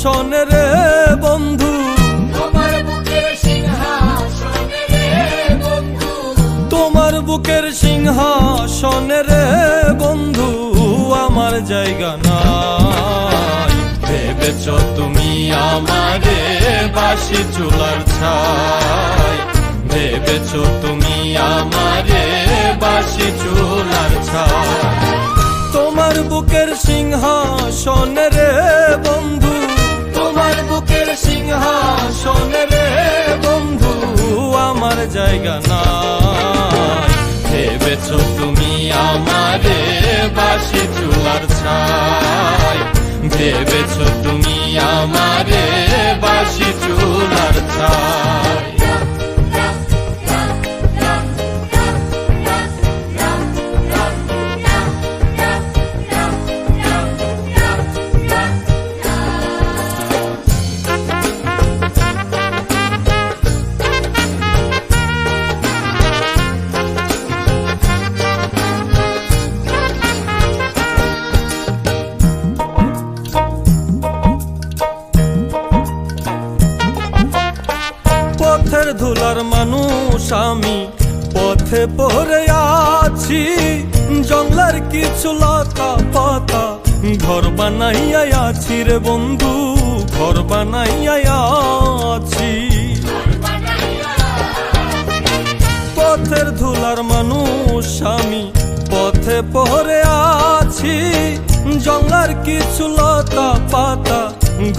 সিংহাসনে রে বন্ধু, তোমার বুকের সিংহাসনে রে বন্ধু, তোমার বুকের সিংহাসনে রে বন্ধু আমার জায়গা নাই। ভেবেছ তুমি আমারে বাসি চুলার ছাই, ভেবেছ তুমি আমারে বাসি চুলার ছাই। তোমার বুকের সিংহাসনে রে বন্ধু, তোমার বুকের সিংহাসনে রে বন্ধু আমার জায়গা নাই। ভেবেছ তুমি আমারে বাসি চুলার ছাই, ভেবেছ তুমি আমারে বাসি চুলার ছাই। পথের ধুলার মানুষ আমি, পথে পড়ে আছি, জঙ্গলার কিছু লতা পাতা ঘর বানাইয়া আছি রে বন্ধু, ঘর বানাইয়া আছি। পথের ধুলার মানুষ আমি, পথে পড়ে আছি, জঙ্গলার কিছু লতা পাতা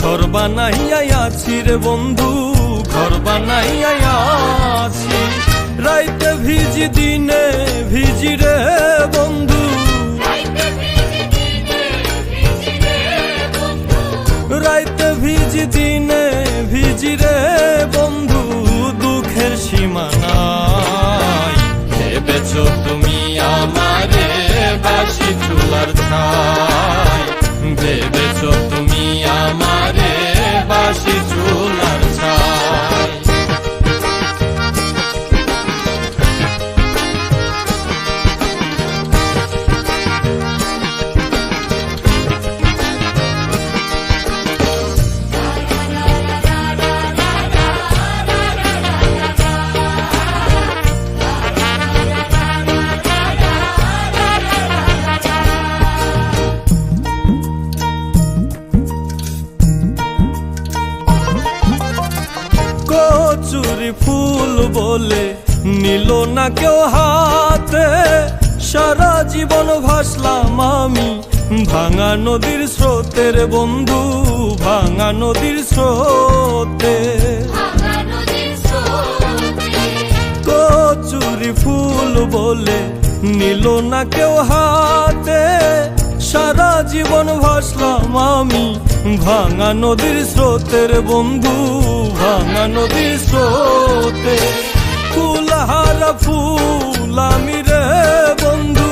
ঘর বানাইয়া আছি রে বন্ধু, ঘর বানাইয়া আছি। রাইতে ভিজি দিনে ভিজি রে বন্ধু, রাইতে ভিজি দিনে ভিজি রে বন্ধু দুঃখের সীমা নাই। ভেবেছ তুমি আমারে বাসি চুলার ছাই, ভেবেছ তুমি আমারে বাসি চুলার ছাই। কচুরি ফুল বলে নিল না কেউ হাতে, সারা জীবন ভাসলাম আমি ভাঙা নদীর স্রোতে রে বন্ধু, ভাঙা নদীর স্রোতে। কচুরি ফুল বলে নিল না কেউ হাতে, সারা জীবন ভাসলাম আমি ভাঙা নদীর স্রোতের বন্ধু, ভাঙা নদীর স্রোতে। ফুলহারা ফুল আমি রে বন্ধু,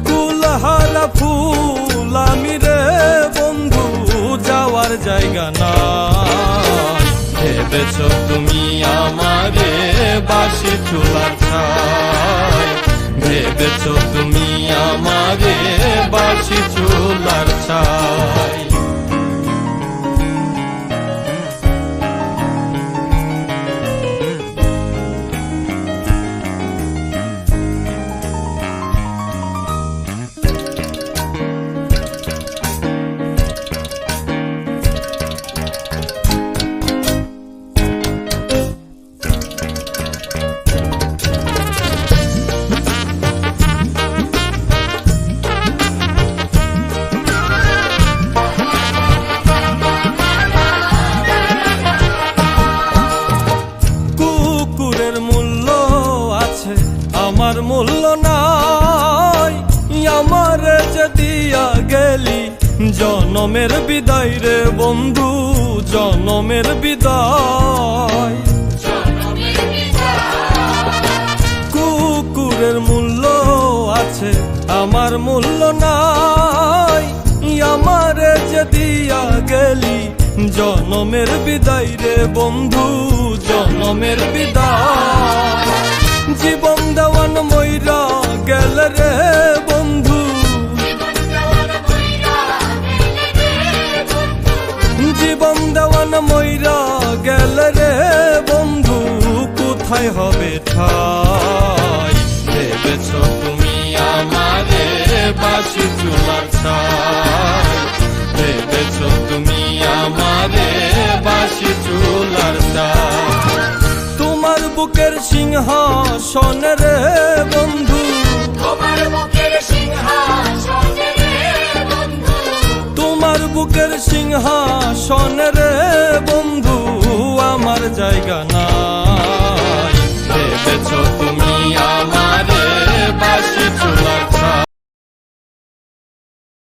ফুলহারা ফুল আমি রে বন্ধু যাওয়ার জায়গা নাই। ভেবেছ তুমি আমারে বাসি চুলার ছাই, ভেবেছ তুমি আমারে বাসি চুলার ছাই। আমার মূল্য নাই, আমার যে দিয়া গেলি জনমের বিদায় রে বন্ধু, জনমের বিদায়। কুকুরের মূল্য আছে আমার মূল্য নাই, আমার যে দিয়া গেলি জনমের বিদায় রে বন্ধু, জনমের বিদায়। জীবন দেওয়ান মইরা গেল রে বন্ধু, হবে ঠাই। ভেবেছ তুমি আমারে বাসি চুলার ছাই, ভেবেছ তুমি আমারে বাসি চুলার ছাই। তোমার বুকের সিংহাসনে রে বন্ধু, তোমার বুকের সিংহাসনে রে বন্ধু, তোমার বুকের সিংহাসনে রে বন্ধু আমার জায়গা নাই। ভেবেছ